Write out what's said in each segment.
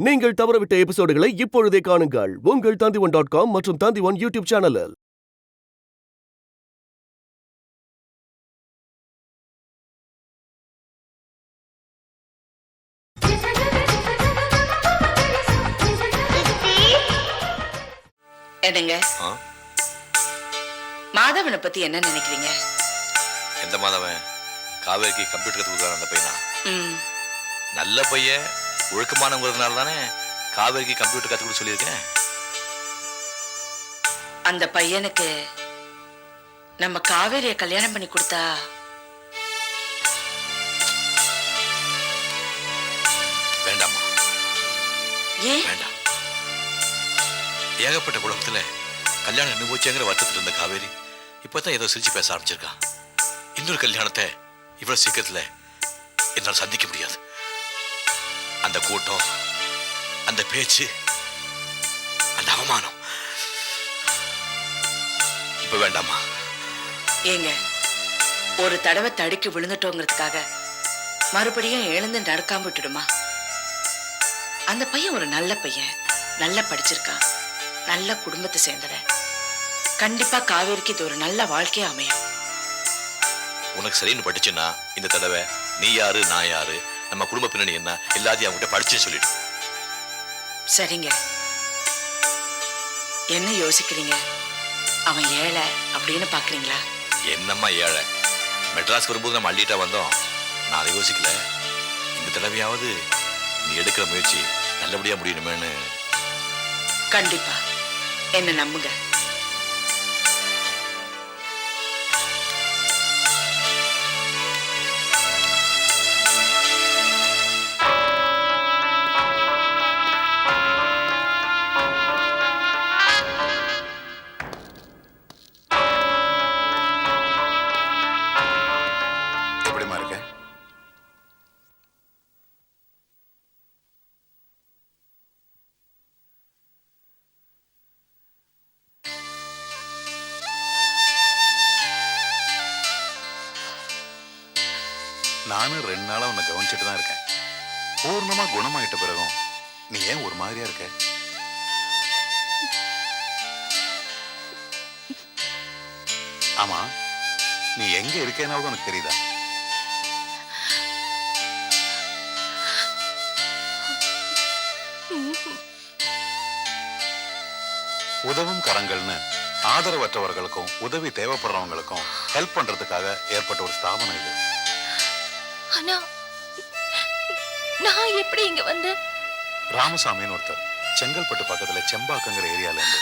நீங்கள் தவறவிட்ட எபிசோடுகளை இப்பொழுதே காணுங்கள் உங்கள் Tandivan.com மற்றும் Tandivan யூடியூப் சேனலில். என்னங்க மாதவனை பத்தி என்ன நினைக்கிறீங்க? எந்த மாதவன்? காவேரிக்கு கம்ப்யூட்டர் கத்து கொடுக்குறான் அந்த பையனா? நல்ல பையன், ஒழுக்கமானவங்கிறதுனால தானே காவேரிக்கு கம்ப்யூட்டர் கத்து கொடுக்க சொல்லியிருக்கேன். அந்த பையனுக்கு நம்ம காவேரிய கல்யாணம் பண்ணி கொடுத்தா வேண்டாமா? ஏன் வேண்டாம். ஏகப்பட்ட குழப்பத்துல கல்யாணம் அனுபவிச்சாங்கிற வருத்தத்துல இருந்த காவேரி இப்பதான் ஏதோ சிரிச்சு பேச ஆரம்பிச்சிருக்கான். இன்னொரு கல்யாணத்தை இவ்வளவு சீக்கிரத்துல என்னால் சந்திக்க முடியாது. அந்த கூட்டம், அந்த பேச்சு, அந்த அவமானம் இப்ப வேண்டாமா? ஏங்க, ஒரு தடவை தடுக்கி விழுந்துட்டோங்கிறதுக்காக மறுபடியும் எழுந்து நடக்காம விட்டுடுமா? அந்த பையன் ஒரு நல்ல பையன், நல்லா படிச்சிருக்கான், நல்ல குடும்பத்தை சேர்ந்தவன். கண்டிப்பா காவேரிக்கு இது ஒரு நல்ல வாழ்க்கையா அமையும். உனக்கு சரின்னு பட்டுச்சுன்னா இந்த தடவை நீ யாரு, நான் யாரு, நம்ம குடும்ப பின்னணி என்ன எல்லாத்தையும் அவங்ககிட்ட படிச்சு சொல்லிடு. சரிங்க. என்ன யோசிக்கிறீங்க? அவன் ஏழை அப்படின்னு பாக்குறீங்களா? என்னம்மா ஏழை? மெட்ராஸ் வரும்போது நம்ம அள்ளிட்டா வந்தோம். நான் அதை யோசிக்கல. இந்த தடவையாவது நீ எடுக்கிற முயற்சி நல்லபடியா முடியணுமேனு. கண்டிப்பா என்ன நம்புங்க. எப்படிமா இருக்க? நானும் 2 நாளா உன்னை கவனிச்சுட்டு தான் இருக்கேன். பூர்ணமா குணமாயிட்ட பிறகும் நீ ஏன் ஒரு மாதிரியா இருக்க? ஆமா, நீ எங்க இருக்கேனாவது உனக்கு தெரியுதா? உதவும் கரங்கள்னு ஆதரவற்றவர்களுக்கும் உதவி தேவைப்படுறவங்களுக்கும் ஹெல்ப் பண்றதுக்காக ஏற்பட்ட ஒரு ஸ்தாபனம் இது. ஆனா நான் எப்படி இங்க வந்து? ராமசாமின்னு ஒருத்தர் செங்கல்பட்டு பக்கத்துல செம்பாக்கங்கிற ஏரியால இருந்து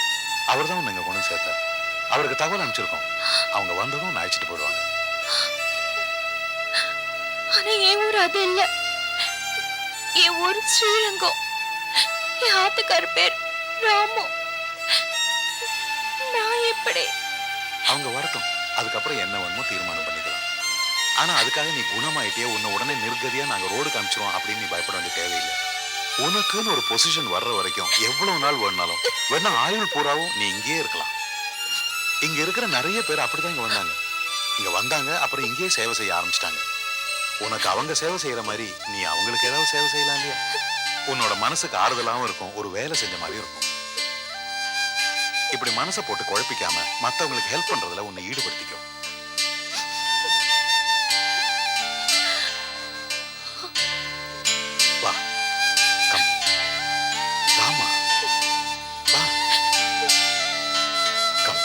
அவர் தான் நீங்க கொண்டு சேர்த்தார். அவருக்கு தகவல் அனுப்பிச்சிருக்கோம். அவங்க வந்ததும் அழைச்சிட்டு போயிடுவாங்க. ஆனா என் ஊர் அது இல்ல. என் ஊர் ஸ்ரீரங்கம். என் ஆத்துக்கார பேர் ராமு. நான் எப்படி? அவங்க வரட்டும், அதுக்கப்புறம் என்ன வேணுமோ தீர்மானம் பண்ணிக்கலாம். ஆனா அதுக்காக நீ குணமாயிட்டே உன்னை உடனே நிர்கதியா நாங்க ரோடு காமிச்சிருவோம் அப்படின்னு நீ பயப்பட வேண்டிய தேவையில்லை. உனக்குன்னு ஒரு பொசிஷன் வர்ற வரைக்கும் எவ்வளவு நாள் வேணாலும் வேணா ஆயுள் பூராவும் நீ இங்கேயே இருக்கலாம். இங்க இருக்கிற நிறைய பேர் அப்படிதான் இங்க வந்தாங்க. அப்புறம் இங்கேயே சேவை செய்ய ஆரம்பிச்சிட்டாங்க. உனக்கு அவங்க சேவை செய்யற மாதிரி நீ அவங்களுக்கு ஏதாவது சேவை செய்யலாம் இல்லையா? உன்னோட மனசுக்கு ஆறுதலாவும் இருக்கும், ஒரு வேலை செஞ்ச மாதிரி இருக்கும். இப்படி மனசை போட்டு குழப்பிக்காம மத்தவங்களுக்கு ஹெல்ப் பண்றதுல உன்னை ஈடுபடுத்திக்கும். வா, கம், ராமா, வா, கம்.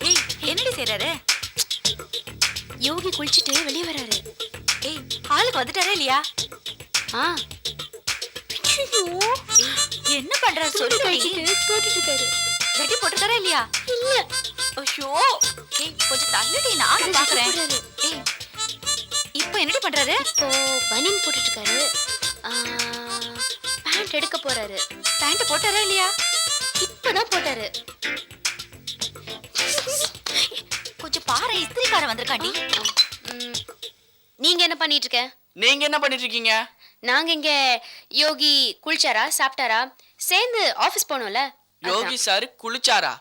ஏய், என்னடி செய்றாரு? யோகி குளிச்சிட்டு வெளியே வராரு. ஏய், ஆளுக்கு வந்துட்டாரா இல்லையா? என்ன பண்றாரு சொல்லு. போட்டுட்டு இருக்காரு. வெட்டி போட்டுட்டாரா இல்லையா? இல்ல. ஐயோ, ஏய் கொஞ்சம் தள்ளுடி, நானும் பாக்குறேன். ஏய், இப்போ என்னடி பண்றாரு? இப்போ பனியன் போட்டுட்டு இருக்காரு. பேண்ட் எடுக்க போறாரு. பேண்ட் போட்டாரா இல்லையா? இப்பதான் போட்டாரு. கொஞ்சம் பாரு, இஸ்திரிக்காரன் வந்திருக்காண்டி. நீங்க என்ன பண்ணிட்டு இருக்க? நீங்க என்ன பண்ணிட்டு இருக்கீங்க? நாங்க இங்க யோகி குளிச்சாரா சாப்பிட்டாரா சேர்ந்து ஆபீஸ் போகணும்ல யோகி சார் குளிச்சாரா?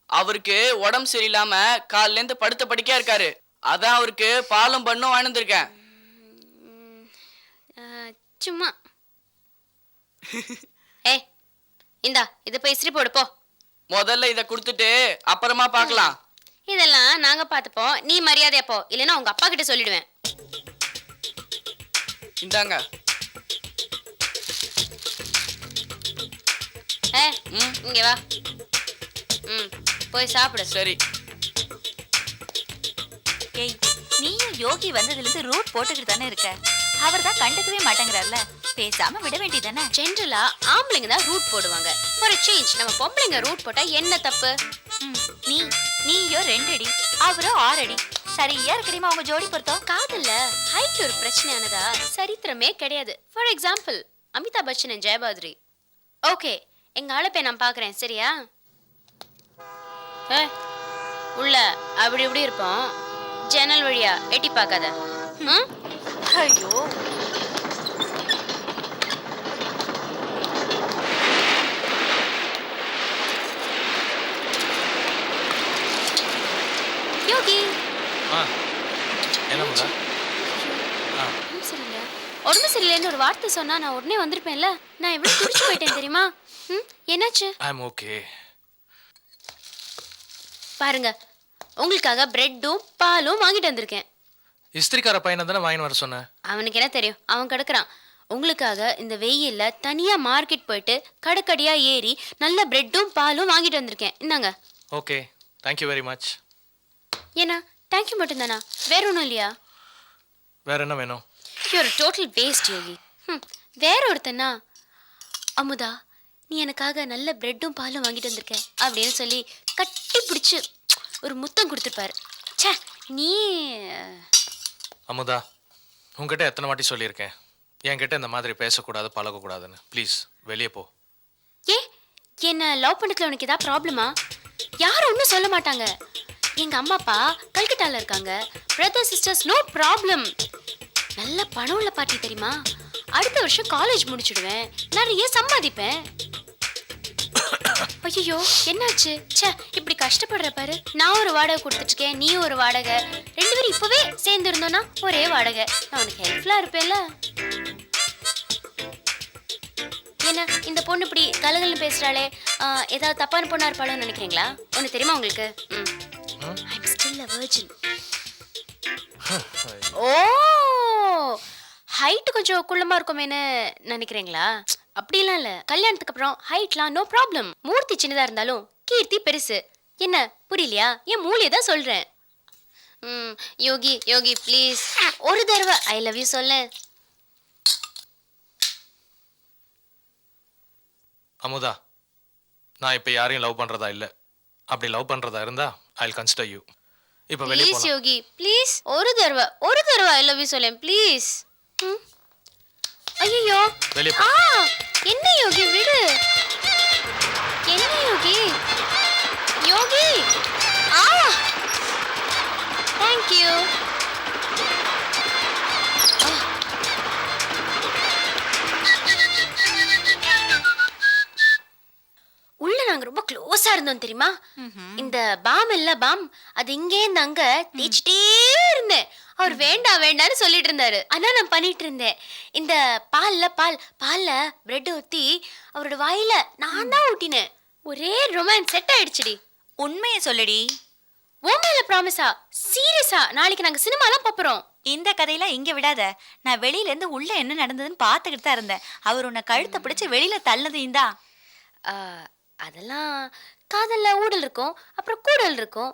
அவருக்கு உடம்பு சரியில்லாம காலையில இருந்து படுத்த படுக்கையா இருக்காரு. அதான் அவருக்கு பாலும் பண்ணும் வாங்கி வந்திருக்கேன். சும்மா ஏய் இந்தா இதை போய் இஸ்திரி போடு போ. முதல்ல இத கொடுத்துட்டு அப்புறமா பார்க்கலாம். இதெல்லாம் நாங்க பார்த்துப்போம், நீ மரியாதையா போ, இல்லைன்னா உங்க அப்பா கிட்ட சொல்லிடுவேன். இந்தாங்க. இங்க வா. போய் சாப்பிடு. சரி. ஏய், நீயும் யோகி வந்ததுல இருந்து ரூட் போட்டுக்கிட்டு தானே இருக்க. அவர் தான் கண்டுக்கவே மாட்டேங்கிறார்ல, பேசாம விட வேண்டியதானே. ஜென்ரலா ஆம்பளைங்க தான் ரூட் போடுவாங்க. ஃபார் சேஞ்ச் நம்ம பொம்பளைங்க ரூட் போட்டா என்ன தப்பு? நீயோ 2 அடி, அவரோ 6 அடி. சரியா இருக்கிறீமா உங்க ஜோடி பொருத்தம்? காதல்ல ஹைட் ஒரு பிரச்சனையானதா சரித்திரமே கிடையாது. For example Amitabh Bachchan and Jayabhaduri. Okay, எங்க ஆளப்பை நான் பாக்குறேன், சரியா? உள்ள அப்படி இப்படி இருப்போம், ஜன்னல் வழியா எட்டி பார்க்காத. ஐயோ, யோகி என்ன பண்ண? உடம்பு சரியில்லைன்னு ஒரு வார்த்தை சொன்னா நான் உடனே வந்திருப்பேன்ல. நான் எவ்வளவு துடிச்சு போயிட்டேன் தெரியுமா? என்னாச்சு? ஐ அம் ஓகே. பாருங்க, உங்களுக்காக பிரெட்டும் பாலும் வாங்கிட்டு வந்திருக்கேன். இஸ்திரிக்கார பையனை தானே வாங்கின்னு வர சொன்னேன். அவனுக்கு என்ன தெரியும், அவன் கிடக்குறான். உங்களுக்காக இந்த வெயில்ல தனியா மார்க்கெட் போயிட்டு கடைக்கடியா ஏறி நல்ல பிரெட்டும் பாலும் வாங்கிட்டு வந்திருக்கேன். இந்தாங்க. Okay, thank you very much. ஏன்னா தேங்க்யூ மட்டும் தானா, வேற ஒன்றும் இல்லையா? வேற என்ன வேணும்? யூர் டோட்டல் வேஸ்ட் யோகி. வேற ஒருத்தனா, அமுதா நீ எனக்காக நல்ல பிரெட்டும் பாலும் வாங்கிட்டு வந்திருக்க அப்படின்னு சொல்லி கட்டி பிடிச்சு ஒரு முத்தம் கொடுத்துருப்பாரு. ச்சே, நீ அமுதா, உங்ககிட்ட எத்தனை வாட்டி சொல்லியிருக்கேன் என்கிட்ட இந்த மாதிரி பேசக்கூடாது பழகக்கூடாதுன்னு. ப்ளீஸ் வெளியே போ. ஏ, என்ன லவ் பண்ணதுல உனக்கு ஏதாவது ப்ராப்ளமா? யாரும் ஒன்றும் சொல்ல மாட்டாங்க. எங்க அம்மா அப்பா கல்கட்டால இருக்காங்க, பிரதர் சிஸ்டர்ஸ் நோ ப்ராப்ளம். நல்ல பணம் உள்ள பாட்டி தெரியுமா? அடுத்த வருஷம் காலேஜ் முடிச்சிடுவேன், நிறைய சம்பாதிப்பேன். ஐயோ என்னாச்சு? ச்சே, இப்படி கஷ்டப்படுற பாரு. நான் ஒரு வாடகை கொடுத்துட்டு இருக்கேன், நீ ஒரு வாடகை, 2 பேரும் இப்பவே சேர்ந்து இருந்தோம்னா ஒரே வாடகை. நான் உனக்கு ஹெல்ப்ஃபுல்லா இருப்பேன்ல. என்ன இந்த பொண்ணு இப்படி கலகல்னு பேசுறாளே, ஏதாவது தப்பான பொண்ணா இருப்பாளோன்னு நினைக்கிறீங்களா? ஒண்ணு தெரியுமா உங்களுக்கு? I'm still a virgin. ஓ, ஹைட் கொஞ்சம் குள்ளமா இருக்குமேன்னு நினைக்கிறீங்களா? அப்படிலாம் இல்ல. கல்யாணத்துக்கு அப்புறம் ஹைட்லாம் நோ ப்ராப்ளம். மூர்த்தி சின்னதா இருந்தாலும் கீர்த்தி பெருசு. என்ன புரியலையா? என் மூளையை தான் சொல்றேன். யோகி யோகி ப்ளீஸ் ஒரு தடவை ஐ லவ் யூ சொல்லு. அமுதா, நான் இப்போ யாரையும் லவ் பண்றதா இல்லை. அப்படி லவ் பண்றதா இருந்தா ஐ வில் கன்சிடர் யூ. இப்போ வெளியே ப்ளீஸ் போலாம். யோகி ப்ளீஸ் ஒரு தடவை ஐ லவ் யூ சொல்லேன் ப்ளீஸ். ஐயோ வெளியே போ. என்ன யோகி விடு. என்ன யோகி? யோகி தேங்க் யூ. உள்ள நாங்க ரொம்ப க்ளோஸா இருந்தோம் தெரியுமா? இந்த பாம் இல்ல பாம், அது இங்கே இருந்து அங்க தேய்ச்சிட்டே இருந்தேன். அவர் வேண்டாம் வேண்டான்னு சொல்லிட்டு இருந்தாரு. ஆனா நான் பண்ணிட்டு இருந்தேன். இந்த பால்ல பிரெட் ஊத்தி அவரோட வாயில நான் தான் ஊட்டினேன். ஒரே ரொமான்ஸ் செட் ஆயிடுச்சுடி. உண்மையை சொல்லுடி. உன் மேல ப்ராமிஸா? சீரியஸா? நாளைக்கு நாங்க சினிமாலாம் போறோம். இந்த கதையெல்லாம் இங்க விடாத. நான் வெளியில இருந்து உள்ள என்ன நடந்ததுன்னு பாத்துக்கிட்டு தான் இருந்தேன். அவர் உன்னை கழுத்தை பிடிச்சு வெளியில தள்ளதையும் தான். அதெல்லாம் காதல்ல ஊடல் இருக்கும், அப்புறம் கூடல் இருக்கும்.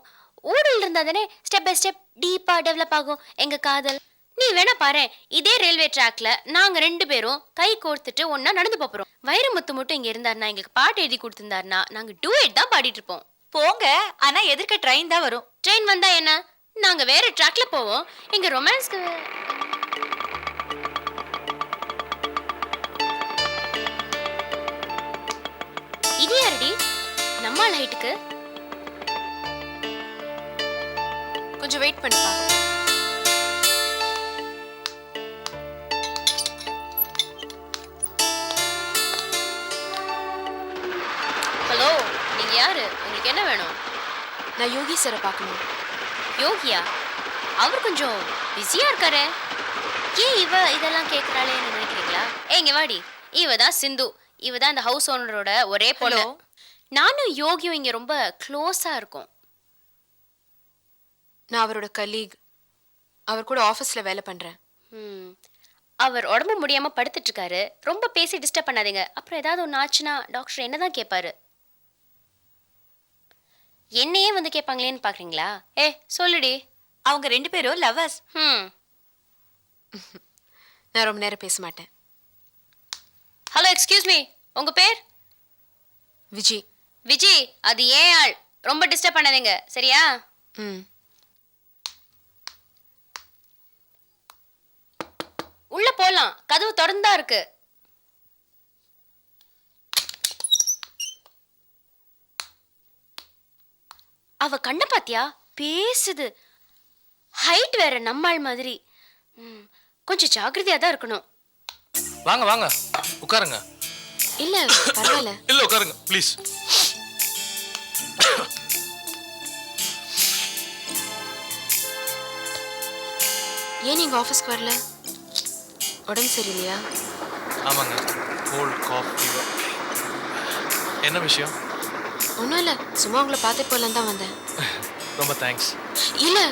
ஊடல் இருந்தா தானே ஸ்டெப் பை ஸ்டெப் டீப்பா டெவலப் ஆகும் எங்க காதல். நீ வேணா பாரு, இதே ரயில்வே ட்ராக்ல நாங்க 2 பேரும் கை கோர்த்துட்டு ஒன்னா நடந்து போறோம். வைரமுத்து மட்டும் இங்க இருந்தாருன்னா, எங்களுக்கு பாட்டு எழுதி கொடுத்திருந்தாருன்னா நாங்க டூயட் தான் பாடிட்டு இருப்போம். போங்க, ஆனா எதிர்க்க ட்ரெயின் தான் வரும். ட்ரெயின் வந்தா என்ன, நாங்க வேற ட்ராக்ல போவோம். எங்க ரொமான்ஸ்க்கு இது யாரடி? நம்ம லைட்டுக்கு கொஞ்சம் வெயிட் பண்ணுப்பா. நீங்க யாரு? உங்களுக்கு என்ன வேணும்? நான் யோகி சாரை பார்க்கணும். யோகியா? அவர் கொஞ்சம் பிஸியா இருக்காரு. ஏன் இவ இதெல்லாம் கேக்குறாளேன்னு நினைக்கிறீங்களா? இங்க வாடி. இவ தான் சிந்து. இவ தான் இந்த ஹவுஸ் ஓனரோட ஒரே பொண்ணு. நானும் யோகியும் இங்க ரொம்ப க்ளோஸா இருக்கோம். நான் அவரோட கலீக். அவர் கூட ஆஃபீஸ்ல வேலை பண்றேன். அவர் உடம்பு முடியாம படுத்துட்டு இருக்காரு. ரொம்ப பேசி டிஸ்டர்ப் பண்ணாதீங்க. அப்புறம் ஏதாவது ஒன்று ஆச்சுன்னா டாக்டர் என்னதான் கேட்பாரு. என்னையே வந்து கேட்பாங்களேன்னு பாக்குறீங்களா? சொல்லுடி. அவங்க 2 பேரும் லவர்ஸ். நான் ரொம்ப நேரம் பேச மாட்டேன். ஹலோ, எக்ஸ்கியூஸ் மீ, உங்க பேர்? விஜி. விஜி, அது ஏன் ஆள். ரொம்ப டிஸ்டர்ப் பண்ணாதீங்க, சரியா? உள்ள போலாம், கதவு திறந்தா இருக்கு. அவ கண்ண பாத்தியா? பேசுது. ஹைட் வேற நம்மாள் மாதிரி. கொஞ்சம் ஜாக்கிரதையா தான் இருக்கணும். வாங்க வாங்க உட்காருங்க. இல்ல பரவாயில்ல. இல்ல உட்காருங்க ப்ளீஸ். ஏன் நீங்க ஆஃபீஸ்க்கு வரல? உடம்பு சரியில்லையா? ஆமாங்க, கோல்ட் காஃப் ஃபீவர். என்ன விஷயம்? ஒன்றும் இல்லை, சும்மா உங்களை பார்த்து போகலான்னு தான் வந்தேன். ரொம்ப தேங்க்ஸ். இல்லை,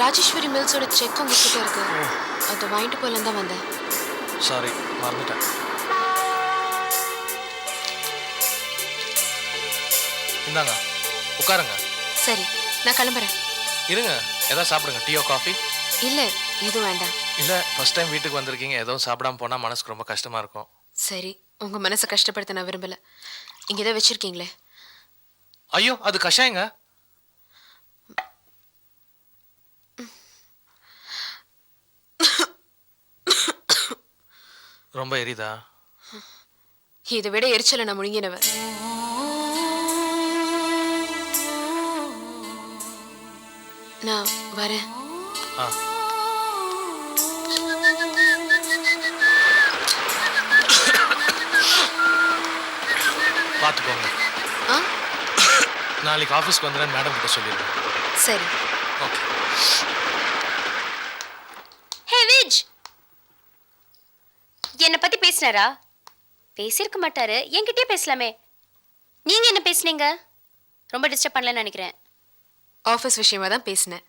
ராஜேஸ்வரி மில்ஸோட செக் உங்ககிட்ட இருக்கு, அதை வாங்கிட்டு போகலான்னு தான் வந்தேன். சாரி, மறந்துட்டேன். இந்தாங்க உட்காருங்க. சரி, நான் கிளம்புறேன். இருங்க, ஏதாவது சாப்பிடுங்க. டீயோ காஃபி? இல்லை, எதுவும் வேண்டாம். இல்லை, ஃபர்ஸ்ட் டைம் வீட்டுக்கு வந்திருக்கீங்க, எதுவும் சாப்பிடாம போனால் மனசுக்கு ரொம்ப கஷ்டமாக இருக்கும். சரி, உங்கள் மனசை கஷ்டப்படுத்த நான் விரும்பலை. இங்கே தான் வச்சுருக்கீங்களே. ஐயோ, அது கஷாயங்க. ரொம்ப எரிதா? இதை விட எரிச்சலை நான் முழுங்கினவன். நான் வரேன். பார்த்துக்கோங்க. நாளைக்கு ஆஃபீஸ்க்கு வந்துடுறேன், மேடம் கிட்ட சொல்லிடுறேன். சரி, ஓகே. ஹே விஜ், என்னை பத்தி பேசினாரா? பேசியிருக்க மாட்டாரு, என்கிட்டயே பேசலாமே. நீங்க என்ன பேசுனீங்க? ரொம்ப டிஸ்டர்ப் பண்ணலன்னு நினைக்கிறேன். ஆஃபீஸ் விஷயமா தான் பேசினேன்.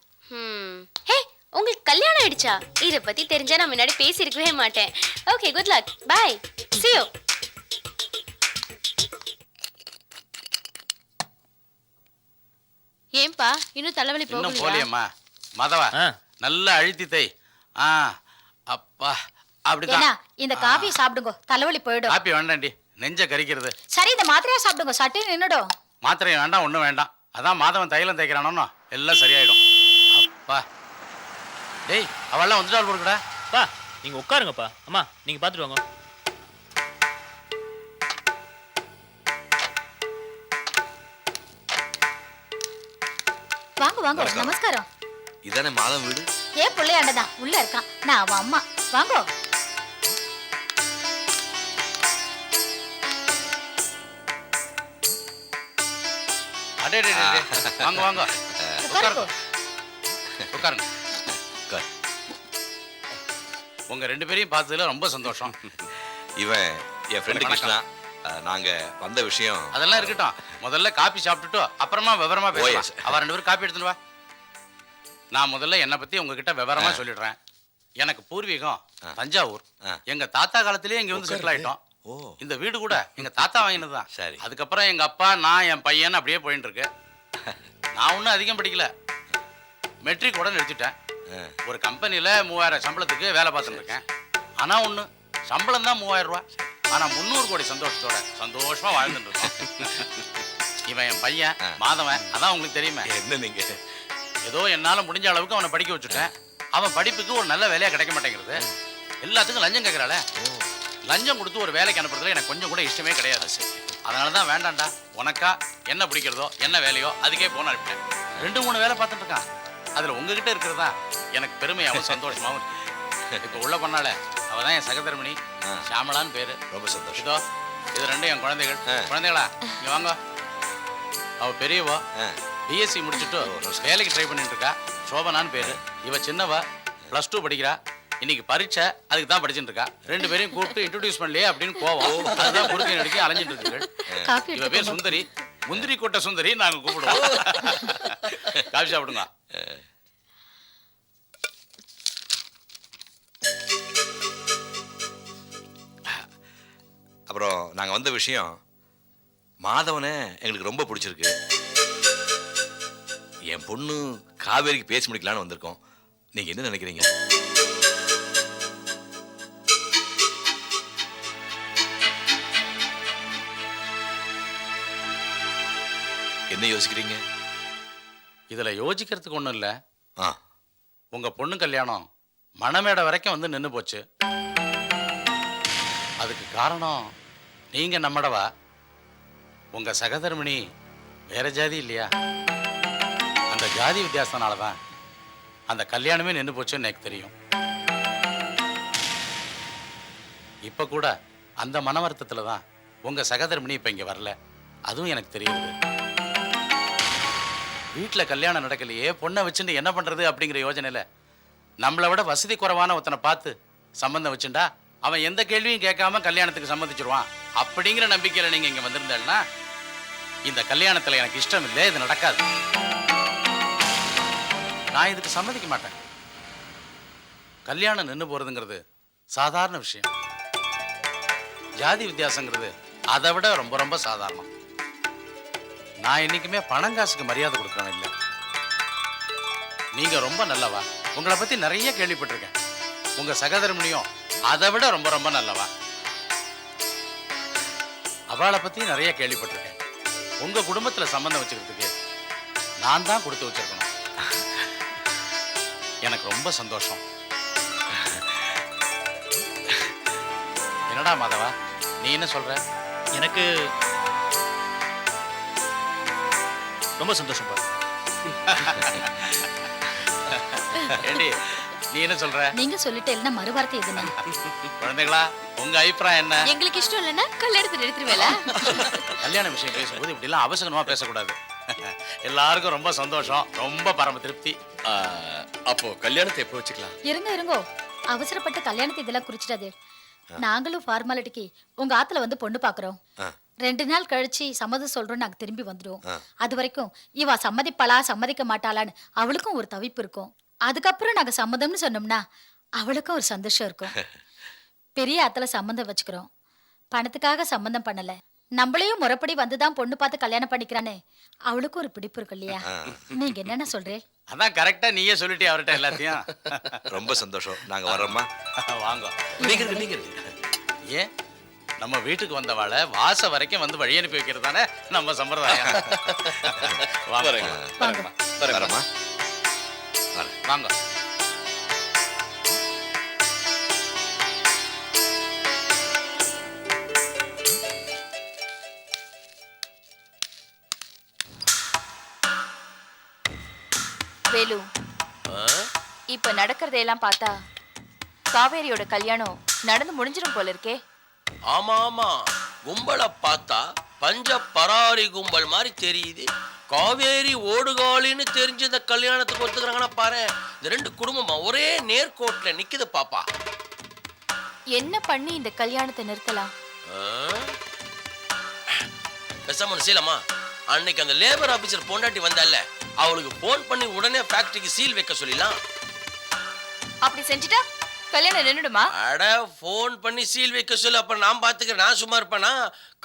ஹே, உங்களுக்கு கல்யாணம் ஆயிடுச்சா? இதை பத்தி தெரிஞ்சா நான் முன்னாடி பேசியிருக்கவே மாட்டேன். Okay, good luck, bye, see you. ஏன்பா இன்னும் தலைவலி இன்னும் போலியம்மா? மதவா நல்லா அழுத்தி தை. அப்பா அப்படிதான். இந்த காஃபி சாப்பிடுங்க, தலைவலி போயிடும். காப்பி வேண்டாண்டி, நெஞ்ச கரிக்கிறது. சரி, இந்த மாத்திரையா சாப்பிடுங்க, சட்டி நின்னுடும். மாத்திரை வேண்டாம், ஒன்றும் வேண்டாம். அதான் மாதவன் தைலம் தைக்கிறானோ, எல்லாம் சரியாயிடும். அப்பா டேய், அவெல்லாம் வந்துட்டால் கொடுக்கடா. பா நீங்க உட்காருங்கப்பா. அம்மா நீங்க பார்த்துட்டு வாங்க. வாங்க வாங்க, நமஸ்காரம். இதானே மாதம் வீடு? ஏன் பிள்ளையாண்டதான் உள்ள இருக்கான், நான் அவன் அம்மா. வாங்க. அடே டே டே, வாங்க வாங்க, உட்காருங்க உட்காருங்க. உங்க 2 பேரையும் பார்த்ததுல ரொம்ப சந்தோஷம். இவன் என் ஃப்ரெண்டு கிருஷ்ணா. நாங்க வந்த விஷயம் அதெல்லாம் இருக்கட்டும், முதல்ல காபி சாப்பிட்டுட்டு அப்புறமா விவரமா பேசலாம். அவ 2 பேரும் காப்பி எடுத்துட்டு வா. நான் முதல்ல என்னை பத்தி உங்ககிட்ட விவரமா சொல்லிடுறேன். எனக்கு பூர்வீகம் தஞ்சாவூர். எங்க தாத்தா காலத்திலேயே இங்க வந்து செட்டில் ஆயிட்டோம். இந்த வீடு கூட எங்க தாத்தா வாங்கினதுதான். சரி, அதுக்கப்புறம் எங்க அப்பா, நான், என் பையன் அப்படியே போயிட்டு இருக்கு. நான் ஒன்றும் அதிகம் படிக்கல, மெட்ரிக் கூட நிறுத்திட்டேன். ஒரு கம்பெனில 3000 சம்பளத்துக்கு வேலை பார்த்துட்டு இருக்கேன். ஆனா ஒண்ணு, சம்பளம் தான் 3000 ரூபாய். ஆனா 300 கோடி சந்தோஷத்தோட சந்தோஷமா வாழ்ந்துட்டு இருக்கோம். இவன் என் பையன் மாதவன், அதான் உங்களுக்கு தெரியுமே. என்ன நீங்க? ஏதோ என்னால முடிஞ்ச அளவுக்கு அவனை படிக்க வச்சுட்டேன். அவன் படிப்புக்கு ஒரு நல்ல வேலையா கிடைக்க மாட்டேங்கிறது. எல்லாத்துக்கும் லஞ்சம் கேட்கறாள. லஞ்சம் கொடுத்து ஒரு வேலைக்கு அனுப்புறதுல எனக்கு கொஞ்சம் கூட இஷ்டமே கிடையாது. அதனாலதான் வேண்டாம்டா, உனக்கா என்ன பிடிக்கிறதோ என்ன வேலையோ அதுக்கே போன அனுப்பிட்டேன். 2-3 வேலை பார்த்துட்டு இருக்கான். அதுல உங்ககிட்ட இருக்கிறதா எனக்கு பெருமையாகவும் சந்தோஷமாவும் இருக்கு. இப்ப உள்ள பண்ணால அவதான் என் சகதர்மினி, ஷாமலான்னு பேரு. ரொம்ப சந்தோஷம். இதோ இது ரெண்டும் என் குழந்தைகள். குழந்தைகளா இங்க வாங்க. அவ பெரியவா பிஎஸ்சி முடிச்சுட்டு வேலைக்கு ட்ரை பண்ணிட்டு இருக்கா. சோபனான்னு பேரு. இவ சின்னவா +2 படிக்கிறா. இன்னைக்கு பரீட்சை, அதுக்கு தான் படிச்சுட்டு இருக்கா. ரெண்டு பேரையும் கூப்பிட்டு இன்ட்ரோடியூஸ் பண்ணலையே அப்படின்னு கோவம். அதுதான் குறுக்கை நடிக்க அலைஞ்சிட்டு இருக்குங்கள். இவ பேர் சுந்தரி. முந்திரி கொட்டை சுந்தரி நாங்க கூப்பிடுவோம். காஃபி சாப்பிடுங்க. அப்புறம் நாங்கள் வந்த விஷயம், மாதவனை எங்களுக்கு ரொம்ப பிடிச்சிருக்கு. என் பொண்ணு காவேரிக்கு பேசி முடிக்கலான்னு வந்திருக்கோம். நீங்க என்ன நினைக்கிறீங்க? என்ன யோசிக்கிறீங்க? இதுல யோசிக்கிறதுக்கு ஒண்ணும் இல்ல. உங்க பொண்ணு கல்யாணம் மணமேடை வரைக்கும் வந்து நின்னு போச்சு. அதுக்கு காரணம் நீங்க நம்மடவா, உங்க சகதர்மிணி வேற ஜாதி இல்லையா? அந்த ஜாதி வித்தியாசத்தினாலதான் அந்த கல்யாணமே நின்னு போச்சுன்னு எனக்கு தெரியும். இப்ப கூட அந்த மன வருத்தத்துல தான் உங்க சகதர்மிணி இப்ப இங்க வரல. அதுவும் எனக்கு தெரியுது. வீட்டுல கல்யாணம் நடக்கலையே, பொண்ணை வச்சுட்டு என்ன பண்றது அப்படிங்கிற யோசனையில நம்மளை விட வசதி குறைவான ஒருத்தனை பார்த்து சம்பந்தம் வச்சுட்டா அவன் எந்த கேள்வியும் கேட்காம கல்யாணத்துக்கு சம்மதிச்சிருவான் அப்படிங்கிற நம்பிக்கையில நீங்க இங்க வந்திருந்தா இந்த கல்யாணத்துல எனக்கு இஷ்டம் இல்லை, இது நடக்காது. நான் இதுக்கு சம்மதிக்க மாட்டேன். கல்யாணம் நின்று போறதுங்கிறது சாதாரண விஷயம். ஜாதி வித்தியாசங்கிறது அதை விட ரொம்ப ரொம்ப சாதாரணம். நான் என்னைக்குமே பணம் காசுக்கு மரியாதை கொடுக்கறவன் இல்லை. நீங்க ரொம்ப நல்லவா, உங்களை பத்தி நிறைய கேள்விப்பட்டிருக்கேன். உங்க சகோதரமணியும் அதை விட ரொம்ப ரொம்ப நல்லவா. அவளை பத்தி நிறைய கேள்விப்பட்டிருக்கேன். உங்க குடும்பத்துல சம்பந்தம் வச்சுக்கிறதுக்கு நான் தான் கொடுத்து வச்சிருக்கணும். எனக்கு ரொம்ப சந்தோஷம். என்னடா மாதவா, நீ என்ன சொல்ற? எனக்கு ரொம்ப சந்தோஷம். ஏண்டி நீ என்ன சொல்ற? நீங்க சொல்லிட்டேன்னா மறுவார்த்தை எதுனா? குழந்தைகளா, உங்க அபிப்பிராயம் என்ன? எங்களுக்கு இஷ்டம் இல்லைன்னா கல்யாணத்தை நிறுத்திடுவேல. கல்யாண விஷயம் பேசும்போது இப்படி எல்லாம் அவசரமா பேசக்கூடாது. எல்லாருக்கும் ரொம்ப சந்தோஷம், ரொம்ப பரம திருப்தி. அப்போ கல்யாணத்தை எப்போ வச்சுக்கலாம்? இருங்கோ, அவசரப்பட்டு கல்யாணத்தை இதெல்லாம் குறிச்சிடாது. நாங்களும் ஃபார்மாலிட்டிக்கு உங்க ஆத்துல வந்து பொண்ணு பாக்குறோம். 2 நாள் கழிச்சு சம்மதம் சொல்றோம், நாங்க திரும்பி வந்துடுவோம். அது வரைக்கும் இவ சம்மதிப்பாளா சம்மதிக்க மாட்டாளான்னு அவளுக்கும் ஒரு தவிப்பு இருக்கும். அதுக்கப்புறம் நாங்க சம்மதம்னு சொன்னோம்னா அவளுக்கும் ஒரு சந்தோஷம் இருக்கும். பெரிய ஆத்துல சம்மந்தம் வச்சுக்கிறோம், பணத்துக்காக சம்மந்தம் பண்ணல. நம்மளையும் முறைப்படி வந்துதான் பொண்ணு பார்த்து கல்யாணம் பண்ணிக்கிறானே அவளுக்கும் ஒரு பிடிப்பு இருக்கு இல்லையா? நீங்க என்னென்ன சொல்றேன்? அதான் கரெக்டா நீயே சொல்லிட்டே அவர்கிட்ட எல்லாத்தையும். ரொம்ப சந்தோஷம், நாங்க வர்றோம்மா. வாங்க. ஏன் நம்ம வீட்டுக்கு வந்தவாளை வாச வரைக்கும் வந்து வழி அனுப்பி வைக்கிறது தானே நம்ம சம்பிரதாயம். வரமா வாங்க. வேலு, இப்ப நடக்கிறதையெல்லாம் பார்த்தா காவேரியோட கல்யாணம் நடந்து முடிஞ்சிடும் போல இருக்கே. ஆமா ஆமா, கும்பலை பார்த்தா பஞ்ச பராரி கும்பல் மாதிரி தெரியுது. காவேரி ஓடுகாலின்னு தெரிஞ்சு இந்த கல்யாணத்துக்கு ஒத்துக்கிறாங்கன்னா பாரு. இந்த 2 குடும்பமா ஒரே நேர்கோட்டுல நிக்குது பாப்பா. என்ன பண்ணி இந்த கல்யாணத்தை நிறுத்தலாம்? பேசாம செய்யலாமா? அன்னைக்கு அந்த லேபர் ஆபீசர் பொண்டாட்டி வந்தால, அவளுக்கு போன் பண்ணி உடனே ஃபேக்டரிக்கு சீல் வைக்க சொல்லிடலாம். அப்படி செஞ்சுட்டா கல்யாணம் நின்னுடுமா? அட, போன் பண்ணி சீல் வைக்க சொல்லு, அப்ப நான் பாத்துக்கிறேன். நான் சும்மா இருப்பேனா?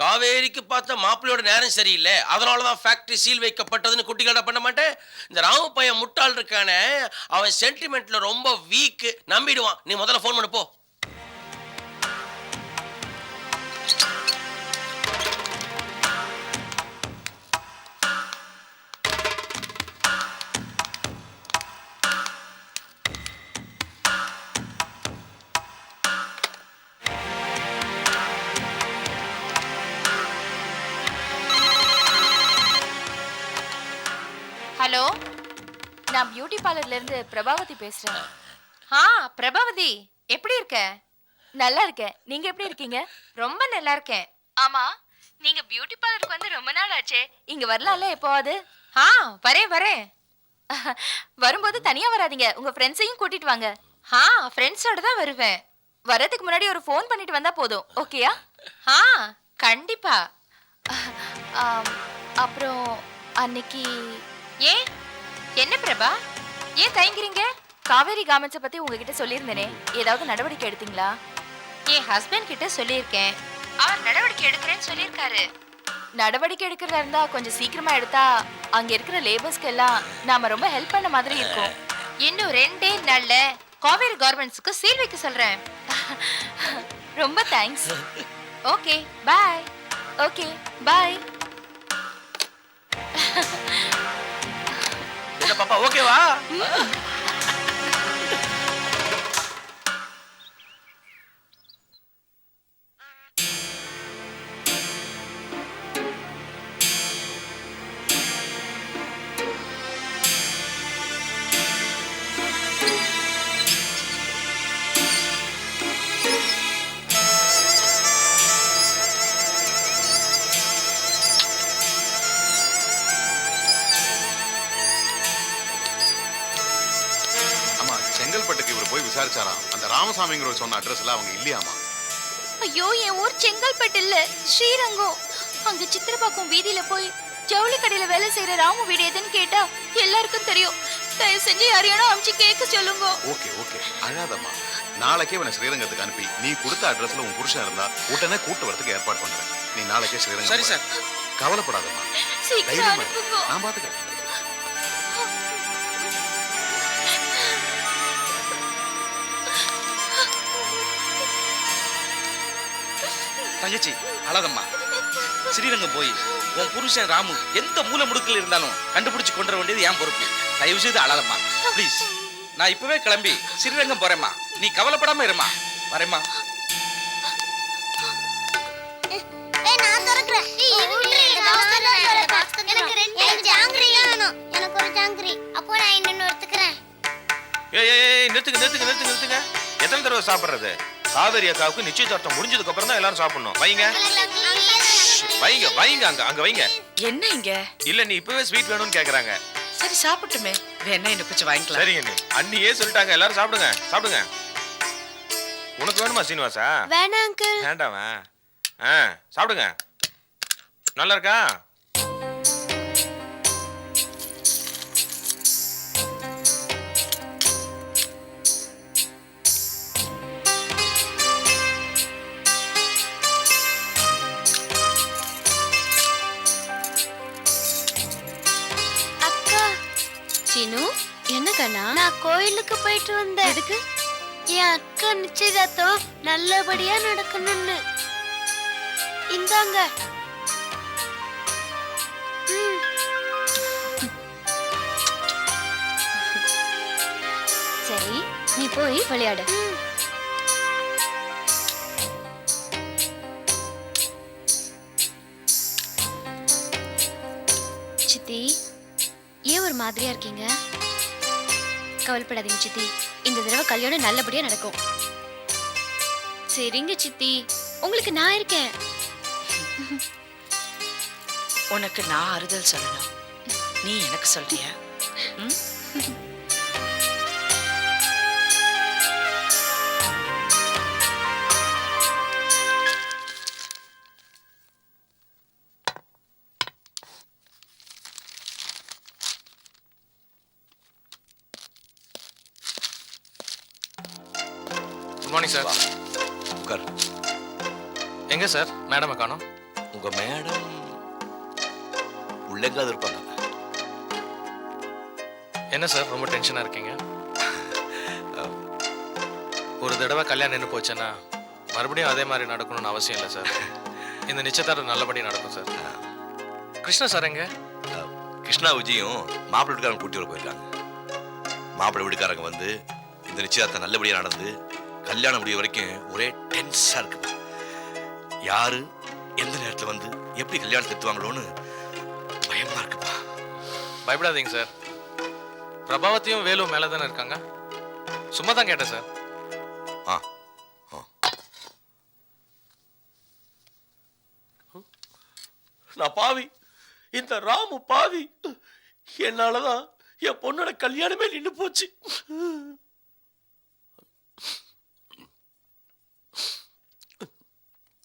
காவேரிக்கு பார்த்த மாப்பிள்ளையோட நேரம் சரியில்லை, அதனாலதான் ஃபேக்டரி சீல் வைக்கப்பட்டதுன்னு குட்டிகளா பண்ண மாட்டேன். இந்த ராம பையன் முட்டாள் இருக்கானே, அவன் சென்டிமெண்ட்ல ரொம்ப வீக், நம்பிடுவான். நீ முதல்ல போன் பண்ணு போ. ஹலோ, நான் பியூட்டி பார்லர்ல இருந்து பிரபாவதி பேசுறேன். பிரபாவதி எப்படி இருக்க? நல்லா இருக்கேன். நீங்க எப்படி இருக்கீங்க? ரொம்ப நல்லா இருக்கேன். ஆமா, நீங்க பியூட்டி பார்லருக்கு வந்து ரொம்ப நாள் ஆச்சே. இங்க வரலாம்ல எப்போவாது? வரேன். வரும்போது தனியா வராதீங்க. உங்க ஃப்ரெண்ட்ஸையும் கூட்டிட்டு வாங்க. ஃப்ரெண்ட்ஸோட தான் வருவேன். வரதுக்கு முன்னாடி ஒரு ஃபோன் பண்ணிட்டு வந்தா போதும். ஓகேயா? கண்டிப்பா. அப்புறம் அன்னைக்கு ஏன் என்ன பிரபா, ஏன் தயங்குறீங்க? காவேரி கார்மெண்ட்ஸை பத்தி உங்ககிட்ட சொல்லியிருந்தேனே, ஏதாவது நடவடிக்கை எடுத்தீங்களா? என் ஹஸ்பண்ட் கிட்ட சொல்லியிருக்கேன். அவர் நடவடிக்கை எடுக்கிறேன்னு சொல்லியிருக்காரு. நடவடிக்கை எடுக்கிறதா இருந்தா கொஞ்சம் சீக்கிரமா எடுத்தா அங்க இருக்கிற லேபர்ஸ்க்கு எல்லாம் நாம ரொம்ப ஹெல்ப் பண்ண மாதிரி இருக்கும். இன்னும் 2 நாள்ல காவேரி கார்மெண்ட்ஸ்க்கு சீல் வைக்க சொல்றேன். ரொம்ப thanks. Okay bye. Okay bye. என்ன பாப்பா ஓகேவா? ஆமா, செங்கல்பட்டுக்கு இவர் போய் விசாரிச்சாராம். அந்த ராமசாமிங்கிற சொன்ன அட்ரஸ்ல அவங்க இல்லையாமா. ஐயோ, என் ஊர் செங்கல்பட்டு இல்ல, ஸ்ரீரங்கம். அங்க சித்திரப்பாக்கம் வீதியில போய் ஜவுளி கடையில வேலை செய்யற ராமு வீடு எதுன்னு கேட்டா எல்லாருக்கும் தெரியும். தயவு செஞ்சு யாரையானோ அமிச்சு கேட்க சொல்லுங்க. ஓகே ஓகே, அழாதம்மா. நாளைக்கே உன ஸ்ரீரங்கத்துக்கு அனுப்பி நீ கொடுத்த அட்ரஸ்ல உன் புருஷன் இருந்தா உடனே கூட்டு வரதுக்கு ஏற்பாடு பண்றேன். நீ நாளைக்கே ஸ்ரீரங்கம். சரி சார். கவலைப்படாதம்மா, சீக்கிரம் தைரியமா இரு. அனுப்புங்க. நான் பாத்துக்கிறேன். தங்கச்சி அழாதம்மா. ஸ்ரீரங்கம் போய் உன் புருஷன் ராமு எந்த மூலை முடுக்கில் இருந்தாலும் கண்டுபிடிச்சு கொண்டு வர வேண்டியது என் பொறுப்பு. தயவு செய்து அழாதம்மா ப்ளீஸ். நான் இப்பவே கிளம்பி ஸ்ரீரங்கம் போறேம்மா. நீ கவலைப்படாம இருமா. வரேம்மா. நிறுத்துங்க. எத்தனை தடவை சாப்பிடுறது? காவேரி அக்காவுக்கு நிச்சயதார்த்தம் முடிஞ்சதுக்கு அப்புறம் தான் எல்லாரும் சாப்பிடணும். வைங்க அங்க வைங்க. என்ன இங்க? இல்ல நீ இப்பவே ஸ்வீட் வேணும்னு கேக்குறாங்க. சரி சாப்பிட்டுமே, வேணா இன்னும் கொஞ்சம் வாங்கிக்கலாம். சரிங்க நீ அண்ணியே சொல்லிட்டாங்க, எல்லாரும் சாப்பிடுங்க. உனக்கு வேணுமா சீனிவாசா? வேணாம் அங்கிள். வேண்டாமா? சாப்பிடுங்க. நல்லா இருக்கா? சினு, என்ன கண்ணா? நான் கோயிலுக்கு போயிட்டு வந்தேன். எதுக்கு? என் அக்கா நிச்சயதார்த்தம் நல்லபடியா நடக்கணும்னு. இந்தாங்க. சரி, நீ போய் விளையாடு. சித்தி, ஏன் ஒரு மாதிரியா இருக்கீங்க? கவலைப்படாதீங்க சித்தி, இந்த தடவை கல்யாணம் நல்லபடியா நடக்கும். சரிங்க சித்தி, உங்களுக்கு நான் இருக்கேன். உனக்கு நான் ஆறுதல் சொல்லணும், நீ எனக்கு சொல்றியா? Good morning sir. உட்கார். எங்க சார் மேடம் காணோம்? உங்க மேடம் உள்ளெங்காது இருப்பாங்க. என்ன சார் ரொம்ப டென்ஷனா இருக்கீங்க? ஒரு தடவை கல்யாணம் நின்று போச்சுன்னா மறுபடியும் அதே மாதிரி நடக்கணும்னு அவசியம் இல்லை சார். இந்த நிச்சயதார்த்தம் நல்லபடியாக நடக்கும் சார். கிருஷ்ணா சார் எங்க? கிருஷ்ணா விஜயும் மாப்பிள்ளை வீட்டுக்காரங்க கூட்டி வர போயிருக்காங்க. மாப்பிள்ளை வீட்டுக்காரங்க வந்து இந்த நிச்சயதார்த்தம் நல்லபடியாக நடந்து கல்யாணம் முடிய வரைக்கும் ஒரே டென்ஸா இருக்குப்பா. யாரு எந்த நேரத்தில் வந்து எப்படி கல்யாணம் திட்டுவாங்களோன்னு பயமா இருக்குப்பா. பயப்படாதீங்க சார். பிரபாவத்தையும் வேலு மேலே தானே இருக்காங்க. சும்மா தான் கேட்டேன் சார். நான் பாவி, இந்த ராமு பாவி. என்னாலதான் என் பொண்ணோட கல்யாணமே நின்று போச்சு.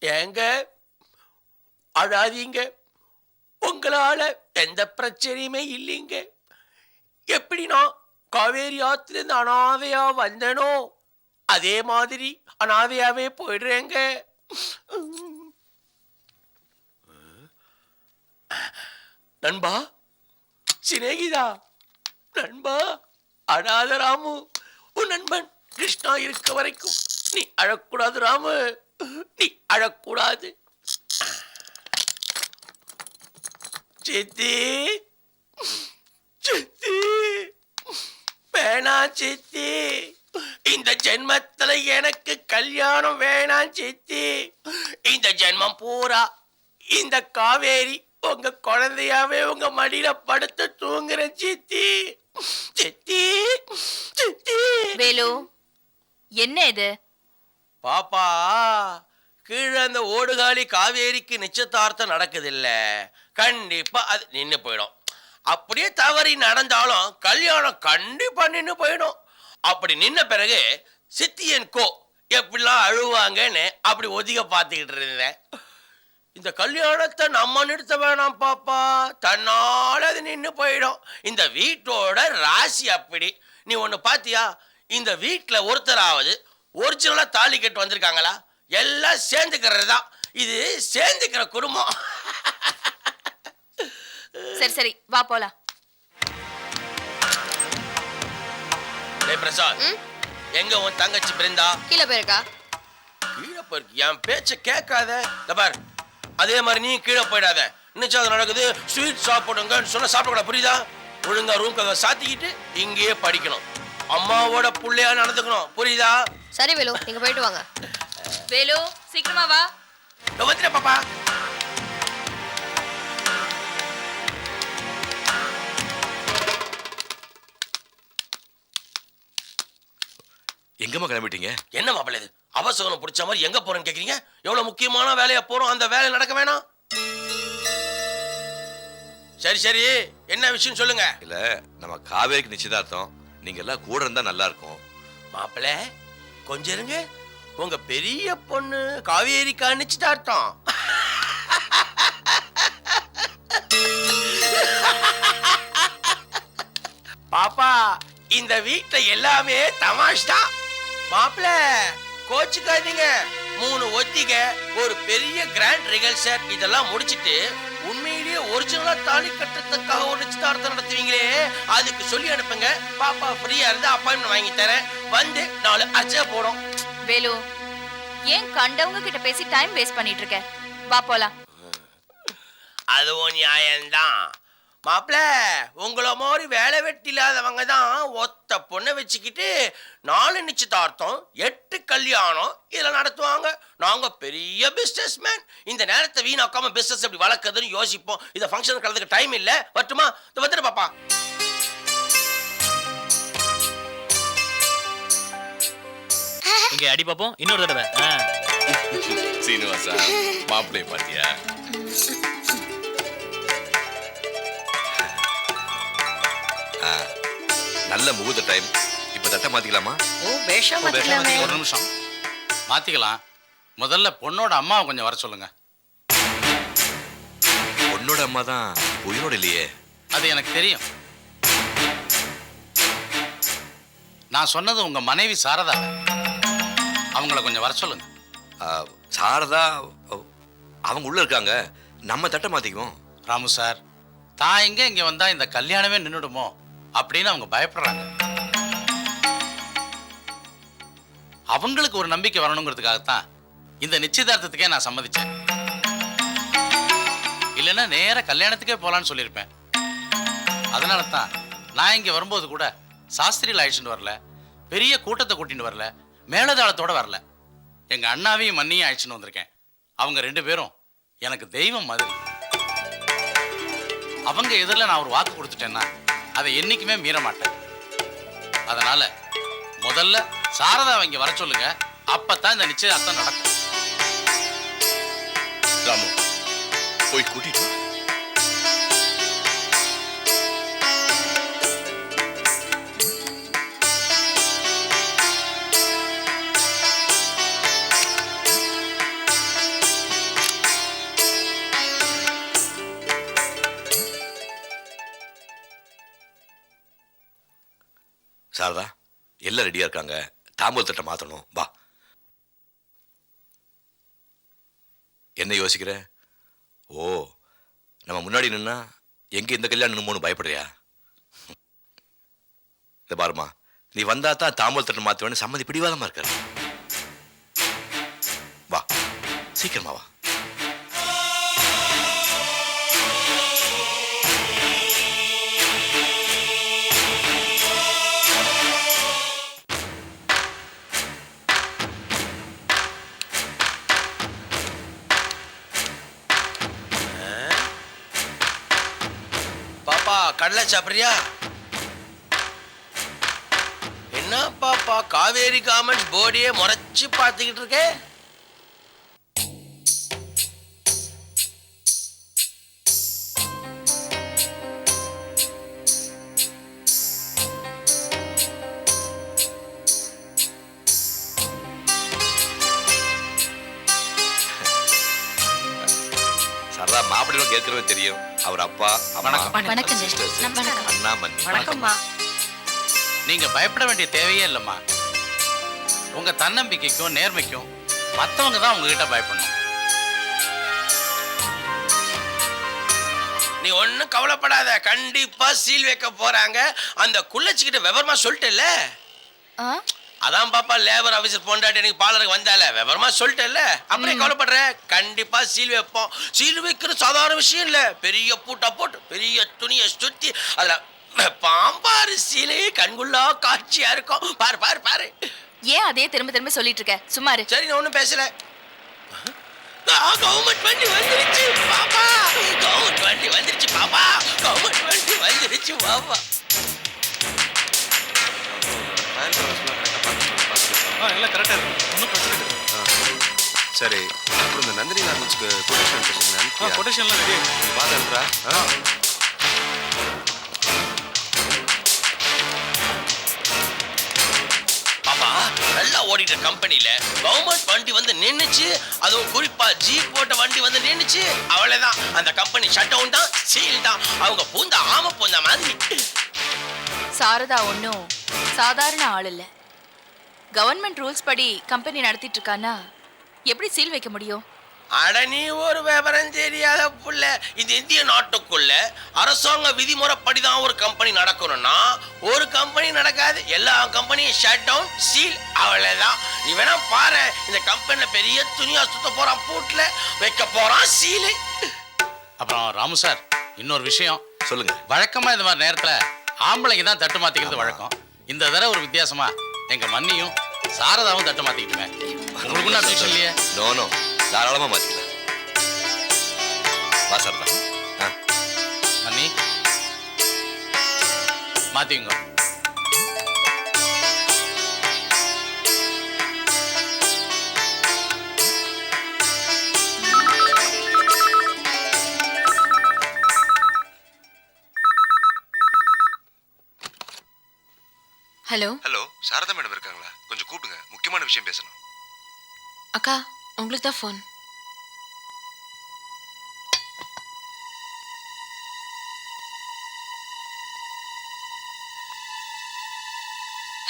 ஏங்க அழாதீங்க, உங்களால எந்த பிரச்சனையுமே இல்லைங்க. எப்படி நான் காவேரி ஆத்திலிருந்து அனாதையா வந்தனோ அதே மாதிரி அனாதையாவே போயிடுறேங்க. நண்பா, சிநேகிதா, நண்பா, அழாத ராமு, உன் நண்பன் கிருஷ்ணா இருக்க வரைக்கும் நீ அழக்கூடாது ராமு, நீ அழக்கூடாது. சித்தி, சித்தி, வேணாம் சித்தி, இந்த ஜென்மத்துல எனக்கு கல்யாணம் வேணாம் சித்தி. இந்த ஜென்மம் பூரா இந்த காவேரி உங்க குழந்தையாவே உங்க மடியில படுத்து தூங்குறேன் சித்தி. சித்தி, சித்தி. வேலு, என்ன இது? பாப்பா, கீழே அந்த ஓடுகாலி காவேரிக்கு நிச்சயதார்த்தம் நடக்குது இல்ல, கண்டிப்பா அது நின்று போயிடும். அப்படியே தவறி நடந்தாலும் கல்யாணம் கண்டிப்பா நின்று போயிடும். அப்படி நின்ன பிறகு சித்தியன் கோ எப்படிலாம் அழுவாங்கன்னு அப்படி ஒதுக்க பார்த்துக்கிட்டு இருந்தேன். இந்த கல்யாணத்தை நம்ம நிறுத்த வேணாம் பாப்பா, தன்னால அது நின்று போயிடும். இந்த வீட்டோட ராசி அப்படி. நீ ஒன்று பாத்தியா, இந்த வீட்டில் ஒருத்தராவது ஒரிஜினலா தாலி கட்டு வந்திருக்காங்களா? எல்லாம் சேர்ந்துக்கிறது தான். இது சேர்ந்துக்கிற குடும்பம். சரி சரி, வா போலாம். பிரசாத், எங்க உன் தங்கச்சி பிருந்தா? கீழே போயிருக்கா? கீழே போயிருக்கு. என் பேச்ச கேட்காத. பார், அதே மாதிரி நீ கீழே போயிடாத. நிச்சயம் நடக்குது, ஸ்வீட் சாப்பிடுங்கன்னு சொன்ன சாப்பிடக்கூடாது, புரியுதா? ஒழுங்கா ரூம் கதை சாத்திக்கிட்டு இங்கேயே படிக்கணும். அம்மாவோட புள்ளையா நடந்துக்கணும், புரியுதா? சரி வேலு, நீங்க போயிட்டு வாங்க. வேலு, சீக்கிரமா வா. வந்துட்டேன் பாப்பா. எங்கம்மா கிளம்பிட்டீங்க? என்ன மாப்பிள்ளை இது? அவசரம் பிடிச்ச மாதிரி எங்க போறேன்னு கேக்குறீங்க? எவ்வளவு முக்கியமான வேலையா போறோம், அந்த வேலை நடக்க வேணாம்? சரி சரி, என்ன விஷயம் சொல்லுங்க. இல்ல, நம்ம காவேரிக்கு நிச்சயதார்த்தம், நீங்க எல்லாம் கூட இருந்தா நல்லா இருக்கும். மாப்பிள்ளை கொஞ்சம் இருங்க. உங்க பெரிய பொண்ணு காவேரிக்கா நிச்சயதார்த்தம்? பாப்பா, இந்த வீட்டை எல்லாமே தமாஷ் தான். மாப்பிள்ள கோச்சுக்காதீங்க. 3 ஒத்திக, ஒரு பெரிய கிராண்ட் ரிகல்சர் இதெல்லாம் முடிச்சிட்டு உண்மையிலேயே ஒரிஜினலா தாலி கட்டுறதுக்காக ஒரு நிச்சயதார்த்தம் நடத்துவீங்களே, அதுக்கு சொல்லி அனுப்புங்க. பாப்பா ஃப்ரீயா இருந்தா அப்பாயின்மெண்ட் வாங்கி தரேன். வந்து 4 அச்சை போடும். வேலு, ஏன் கண்டவங்க கிட்ட பேசி டைம் வேஸ்ட் பண்ணிட்டு இருக்க? வா போலாம். அதுவும் நியாயம்தான். மாப்பிள்ள, உங்களை மாதிரி வேலை வெட்டி இல்லாதவங்க தான் ஒத்த பொண்ணை வச்சுக்கிட்டு 4 நிச்சயதார்த்தம் 8 கல்யாணம் இதில் நடத்துவாங்க. நாங்க பெரிய பிசினஸ் மேன். இந்த நேரத்தை வீணாக்காம பிசினஸ் எப்படி வளர்க்குறதுன்னு யோசிப்போம். இதை ஃபங்க்ஷன் கலந்துக்க டைம் இல்லை. வரட்டுமா? இது வந்துடு பாப்பா. இங்க அடி பாப்போம் இன்னொரு தடவை. சீனிவாசா, மாப்பிள்ளைய பாத்தியா? நல்ல முகூர்த்த டைம். இப்ப தட்டை மாத்திக்கலாமா? ஒரு நிமிஷம் மாத்திக்கலாம். முதல்ல பொண்ணோட அம்மாவை கொஞ்சம் வர சொல்லுங்க. பொண்ணோட அம்மா தான் உயிரோடு இல்லையே. அது எனக்கு தெரியும். நான் சொன்னது உங்க மனைவி சாரதா, அவங்கள கொஞ்சம் வர சொல்லுங்க. சாரதா அவங்க உள்ள இருக்காங்க, நம்ம தட்டை மாத்திக்குவோம். ராமு சார், தான் இங்க வந்தா இந்த கல்யாணமே நின்றுடுமோ அப்படின்னு அவங்க பயப்படுறாங்க. அவங்களுக்கு ஒரு நம்பிக்கை வரணுங்கிறதுக்காகத்தான் இந்த நிச்சயதார்த்தத்துக்கே நான் சம்மதிச்சேன். இல்லைன்னா நேர கல்யாணத்துக்கே போலான்னு சொல்லியிருப்பேன். அதனால தான் நான் இங்க வரும்போது கூட சாஸ்திரியில் அழைச்சிட்டு வரல, பெரிய கூட்டத்தை கூட்டிட்டு வரல, மேலதாளத்தோட வரல. எங்க அண்ணாவையும் மண்ணியும் அழைச்சிட்டு வந்திருக்கேன். அவங்க 2 பேரும் எனக்கு தெய்வம் மாதிரி. அவங்க எதிரில் நான் ஒரு வாக்கு கொடுத்துட்டேன்னா அதை என்னைக்குமே மீற மாட்டேன். அதனால முதல்ல சாரதாவை இங்க வர சொல்லுங்க. அப்பதான் இந்த நிச்சயதார்த்தம் நடக்கும். ராமு, போய் கூட்டிட்டு வா. சாரதா, எல்லாம் ரெடியா இருக்காங்க. தாம்பூல் தட்டை மாத்தணும். வா. என்ன யோசிக்கிற? ஓ, நம்ம முன்னாடி நின்னா எங்க இந்த கல்யாணம் நின்னுமோன்னு பயப்படுறியா? இந்த பாருமா, நீ வந்தா தான் தாம்பூல் தட்டை மாத்துவேன்னு சம்மதி பிடிவாதமா இருக்காரு. வா, சீக்கிரமா வா. பாப்பா கடலை சாப்பிட்றியா? என்ன பாப்பா காவேரி கார்மெண்ட்ஸ் போர்டையே முறைச்சு பார்த்துக்கிட்டு இருக்கே? சாரதா, மாப்பிள்ளைகளுக்கு ஏற்கனவே தெரியும். அவர் அப்பா, அம்மா, வணக்கம். sisters, வணக்கம். அண்ணா, மன்னி. வணக்கம்மா. நீங்க பயப்பட வேண்டிய தேவையே இல்லைம்மா. உங்க தன்னம்பிக்கைக்கும் நேர்மைக்கும் மற்றவங்க தான் உங்ககிட்ட பயப்படணும். நீ ஒன்னும் கவலைப்படாத, கண்டிப்பா சீல் வைக்க போறாங்க. அந்த குள்ளச்சிக்கிட்ட விவரமா சொல்லிட்டேல்ல? அதான் பாப்பா லேபர் ஆபீசர் பொண்டாட்டி எனக்கு பார்லருக்கு வந்தால விவரமா சொல்லிட்டேல்ல? அப்படியே கவலைப்படுற? கண்டிப்பா சீல் வைப்போம். சீல் வைக்கிறது சாதாரண விஷயம் இல்ல. பெரிய பூட்டா போட்டு பெரிய துணியை சுத்தி அதுல பாம்பாறு சீலே கண்குள்ளா காட்சியா இருக்கும். பாரு பாரு பாரு. ஏன் அதே திரும்ப திரும்ப சொல்லிட்டு இருக்க? சும்மாரு. சரி, நான் ஒண்ணும் பேசல. கவர்மெண்ட் வண்டி வந்துருச்சு பாப்பா. கவர்மெண்ட் வண்டி வந்துருச்சு பாப்பா. கவர்மெண்ட் வண்டி வந்துருச்சு பாப்பா. எல்லாம் கரெக்டா இருக்கு. ஒன்றும் பிரச்சனை இல்லை. சரி, அப்புறம் இந்த நந்தினி கார்மெண்ட்ஸ்க்கு கொட்டேஷன் கொட்டேஷன்லாம் ரெடி. பார்த்து அனுப்புறா. பாப்பா நல்லா ஓடிட்ட கம்பெனில கவர்மெண்ட் வண்டி வந்து நின்னுச்சு. அதுவும் குறிப்பா ஜீப் போட்ட வண்டி வந்து நின்னுச்சு. அவ்வளவுதான், அந்த கம்பெனி ஷட் டவுன் தான், சீல் தான். அவங்க பூந்த ஆம பூந்த மாதிரி. சாரதா ஒன்றும் சாதாரண ஆள் இல்லை. கவர்மெண்ட் ரூல்ஸ் படி கம்பெனி நடத்திட்டு இருக்கானா எப்படி சீல் வைக்க முடியும்? அட நீ ஒரு விவரம் தெரியாத புள்ள. இந்த இந்திய நாட்டுக்குள்ள அரசாங்க விதிமுறைப்படி தான் ஒரு கம்பெனி நடக்கணும்னா ஒரு கம்பெனி நடக்காது. எல்லா கம்பெனியும் ஷட் டவுன், சீல், அவ்வளவுதான். நீ வேணா பாரு, இந்த கம்பெனில பெரிய துணியா சுத்த போறான், பூட்ல வைக்க போறான் சீலு. அப்புறம் ராமு சார், இன்னொரு விஷயம் சொல்லுங்க. வழக்கமா இந்த மாதிரி நேரத்துல ஆம்பளைங்க தான் தட்டு மாத்திக்கிறது வழக்கம். இந்த தடவை ஒரு வித்தியாசமா எங்க மன்னியும் சாரதாவும் தட்டு மாத்திக்கிட்டுமே. உங்களுக்கு ஒன்றும் அப்ஜெக்ஷன் இல்லையே? நோ, தாராளமா மாத்திக்கலாம். வா சாரதா. மன்னி மாத்திங்க. ஹலோ ஹலோ, சாரதா மேடம் இருக்காங்களா? கொஞ்சம் கூப்பிடுங்க, முக்கியமான விஷயம் பேசணும். அக்கா, உங்களுக்கு தான் ஃபோன்.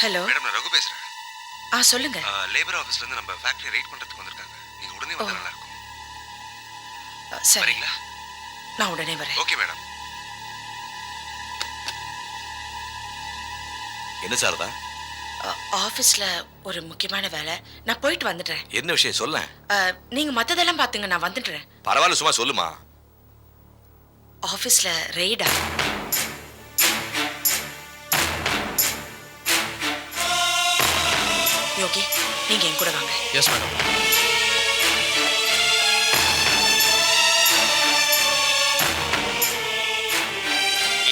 ஹலோ மேடம், நான் ரகு பேசுறேன். சொல்லுங்க. லேபர் ஆபீஸ்ல இருந்து நம்ம ஃபேக்டரி ரைட் பண்றதுக்கு வந்திருக்காங்க. நீங்க உடனே வந்தா நல்லா இருக்கும். சரிங்களா? நான் உடனே வரேன். Okay madam. என்ன சாரதா? ஆபீஸ்ல ஒரு முக்கியமான வேலை. நான் போயிட்டு வந்துடுறேன். என்ன விஷயம் சொல்ல? நீங்க மத்ததெல்லாம் பாத்துங்க, நான் வந்துடுறேன். பரவாயில்ல, சும்மா சொல்லுமா. ஆபீஸ்ல ரெய்டா? யோகி, நீங்க என் கூட வாங்க. Yes madam.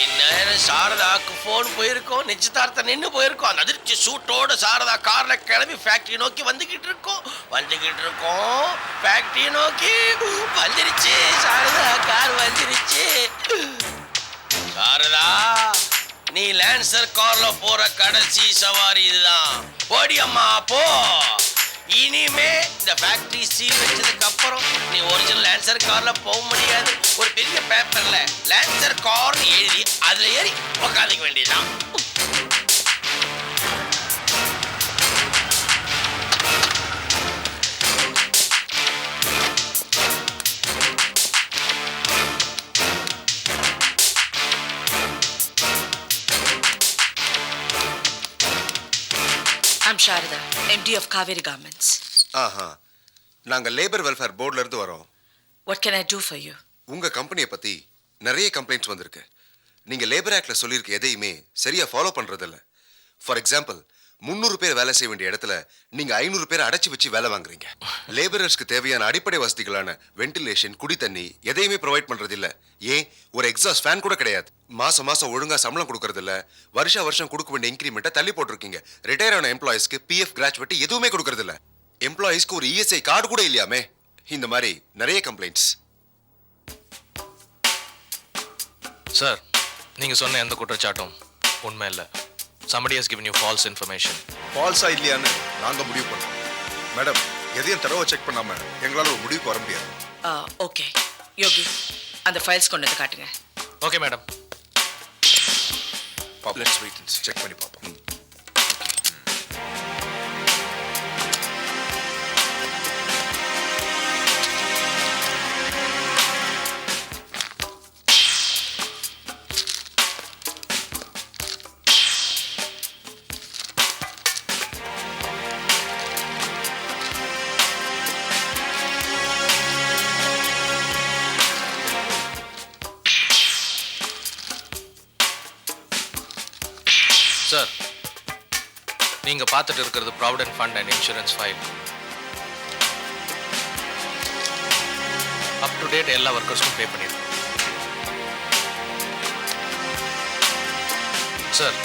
இந்நேரம் சாரதாக்கு போன் போயிருக்கோம், நிச்சயதார்த்தம் நின்று போயிருக்கோம். அந்த அதிர்ச்சி சூட்டோட சாரதா கார்ல கிளம்பி ஃபேக்டரி நோக்கி வந்துகிட்டு இருக்கோம். ஃபேக்டரி நோக்கி வந்துருச்சு சாரதா சாரதா, நீ லான்சர் கார்ல போற கடைசி சவாரி இதுதான். போடி அம்மா போ. இனிமே இந்த ஃபேக்டரி சீல் வச்சதுக்கு அப்புறம் நீ ஒரிஜினல் லான்சர் கார்ல போக முடியாது. ஒரு பெரிய பேப்பர்ல லான்சர் கார்னு எழுதி அதுல ஏறி உட்காந்துக்க வேண்டியதுதான். I'm Sharada, MD of Kaveri Garments. ஆஹா, நாங்க லேபர் வெல்ஃபேர் போர்ட்ல இருந்து வரோம். What can I do for you? உங்க கம்பெனியை பத்தி நிறைய கம்ப்ளைண்ட்ஸ் வந்திருக்கு. நீங்க லேபர் ஆக்ட்ல சொல்லியிருக்க எதையுமே சரியா ஃபாலோ பண்றதில்ல. ஃபார் எக்ஸாம்பிள், 300 பேர் வேலை செய்ய வேண்டிய இடத்துல நீங்க 500 பேர் அடைச்சு வச்சு வேலை வாங்குறீங்க. லேபரர்ஸ்க்கு தேவையான அடிப்படை வசதிகளான வென்டிலேஷன், குடி தண்ணி எதையுமே ப்ரொவைட் பண்றது இல்ல. ஏன் ஒரு எக்ஸாஸ்ட் ஃபேன் கூட கிடையாது. மாசம் மாசம் ஒழுங்கா சம்பளம் கொடுக்கறது இல்ல. வருஷம் கொடுக்க வேண்டிய இன்கிரிமெண்ட்டை தள்ளி போட்டிருக்கீங்க. ரிட்டையர் ஆன எம்ப்ளாயிஸ்க்கு PF கிராஜுவேட் எதுவுமே கொடுக்கறது இல்ல. எம்ப்ளாயிஸ்க்கு ஒரு ESI கார்டு கூட இல்லையாமே. இந்த மாதிரி நிறைய கம்ப்ளைண்ட்ஸ். சார், நீங்க சொன்ன எந்த குற்றச்சாட்டும் உண்மை இல்லை. somebody has given you false information. ஃபால்ஸா இல்லையான்னு நாங்க முடிவு பண்ணோம். மேடம், எதையும் தடவை செக் பண்ணாம எங்களால ஒரு முடிவுக்கு வர முடியாது. ஓகே யோகி, அந்த ஃபைல்ஸ் கொண்டு வந்து காட்டுங்க. Okay madam. Let's wait and check பண்ணி பார்ப்போம். சார், நீங்க பார்த்துட்டு இருக்கிறது provident fund and insurance file. Up to date எல்லா ஒர்க்கர்ஸ்க்கும் பே பண்ணிடுறோம். சார்,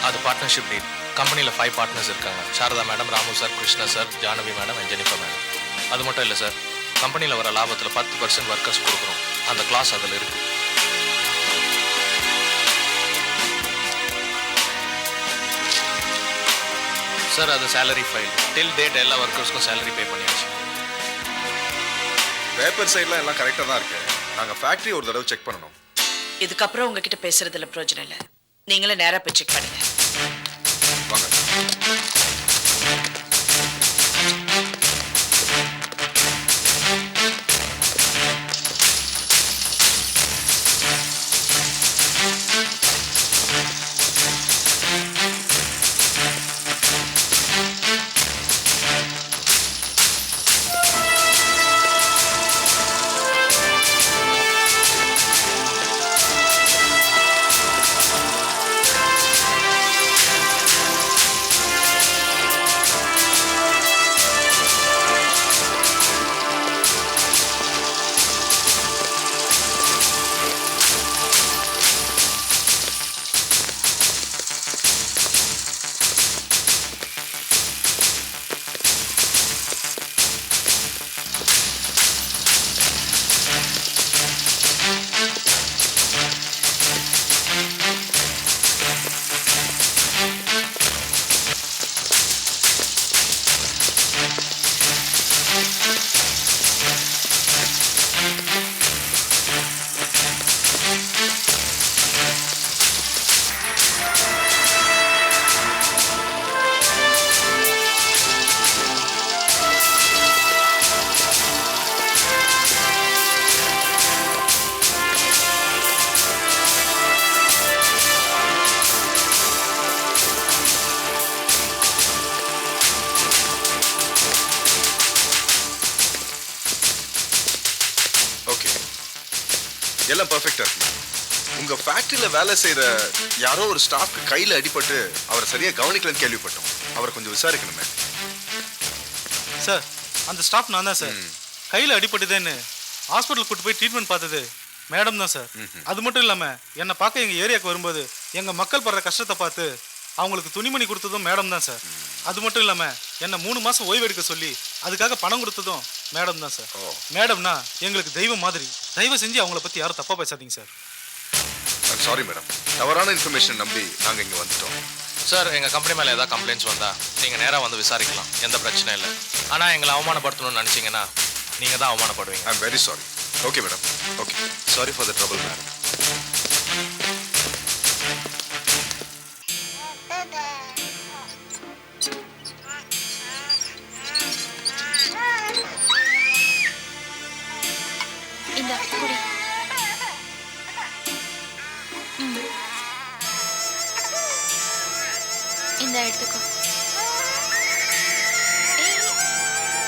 அது பார்ட்னர்ஷிப் டீல். கம்பெனியில் 5 பார்ட்னர்ஸ் இருக்காங்க. Sharada madam, Ramu sir, Krishna sir, Jahnavi madam and Jennifer madam. அது மட்டும் இல்லை சார், கம்பெனியில் வர லாபத்தில் 10% ஒர்க்கர்ஸ் கொடுக்குறோம். அந்த கிளாஸ் அதில் இருக்குது. சார், அது சேலரி ஃபைல். டில் டேட் எல்லா ஒர்க்கர்ஸ்க்கும் சேலரி பே பண்ணியாச்சு. பேப்பர் சைட்லாம் எல்லாம் கரெக்டாக தான் இருக்கு. நாங்கள் ஃபேக்ட்ரி ஒரு தடவை செக் பண்ணணும். இதுக்கப்புறம் உங்ககிட்ட பேசுறதுல பிரயோஜனம் இல்லை. நீங்களே நேரா போய் செக் பண்ணுங்க. வாங்க. எல்லாம் பெர்ஃபெக்ட்டா இருக்கு. உங்க ஃபேக்டரியில வேலை செய்யற யாரோ ஒரு ஸ்டாஃப்க்கு கையில அடிபட்டு அவரை சரியா கவனிக்கலன்னு கேள்விப்பட்டோம். அவரை கொஞ்சம் விசாரிக்கணுமே. சார், அந்த ஸ்டாஃப் நான் தான் சார். கையில் அடிபட்டுதேன்னு ஹாஸ்பிட்டல் கூட்டு போய் ட்ரீட்மெண்ட் பார்த்தது மேடம் தான் சார். அது மட்டும் இல்லாமல் என்னை பார்க்க எங்கள் ஏரியாவுக்கு வரும்போது எங்கள் மக்கள் படுற கஷ்டத்தை பார்த்து அவங்களுக்கு துணிமணி கொடுத்ததும் மேடம் தான் சார். அது மட்டும் இல்லாமல் என்னை 3 மாதம் ஓய்வு எடுக்க சொல்லி அதுக்காக பணம் கொடுத்ததும் மேடம் தான் சார். மேடம்னா எங்களுக்கு தெய்வம் மாதிரி. தயவு செஞ்சு அவங்கள பத்தி யாரும் தப்பா பேசாதீங்க சார். சாரி மேடம், தவறான இன்ஃபர்மேஷன் நம்பி நாங்க இங்க வந்துட்டோம். சார் எங்கள் கம்பெனி மேலே ஏதாவது கம்ப்ளைண்ட்ஸ் வந்தால் நீங்கள் நேராக வந்து விசாரிக்கலாம், எந்த பிரச்சனையும் இல்லை. ஆனால் எங்களை அவமானப்படுத்தணும்னு நினச்சிங்கன்னா நீங்கள் தான் அவமானப்படுவீங்க. I am very sorry. Okay madam, okay. Sorry for the trouble madam. இந்த குடி. இந்த எடுத்துக்கோ.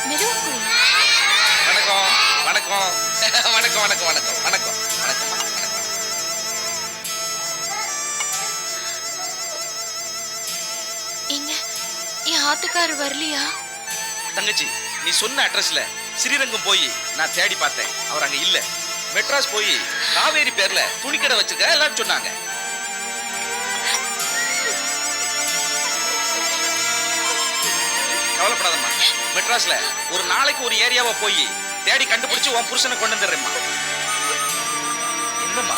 மெதுவா குடி. வணக்கம் வணக்கம் வணக்கம் வணக்கம் வணக்கம் வணக்கம் வணக்கம். எங்க என் ஆத்துக்காரர் வரலையா? தங்கச்சி, நீ சொன்ன அட்ரஸ்ல ஸ்ரீரங்கம் போய் நான் தேடி பார்த்தேன், அவர் அங்க இல்ல. மெட்ராஸ் போய் காவேரி பேர்ல துணிக்கடை வச்சிருக்க எல்லாரும் சொன்னாங்க. கவலைப்படாதம்மா, மெட்ராஸ்ல ஒரு நாளைக்கு ஒரு ஏரியாவை போய் தேடி கண்டுபிடிச்சு உன் புருஷனை கொண்டு வந்துடுறேம்மா. என்னம்மா?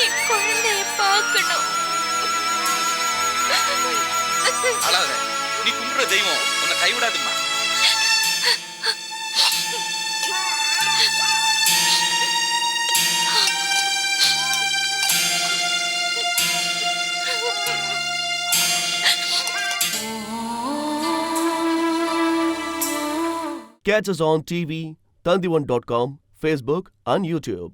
என் குழந்தைய பார்க்கணும். அழாத, நீ கும்பிடுற தெய்வம் உன்னை கைவிடாதும்மா. Catch us on TV, Tandivan.com, Facebook and YouTube.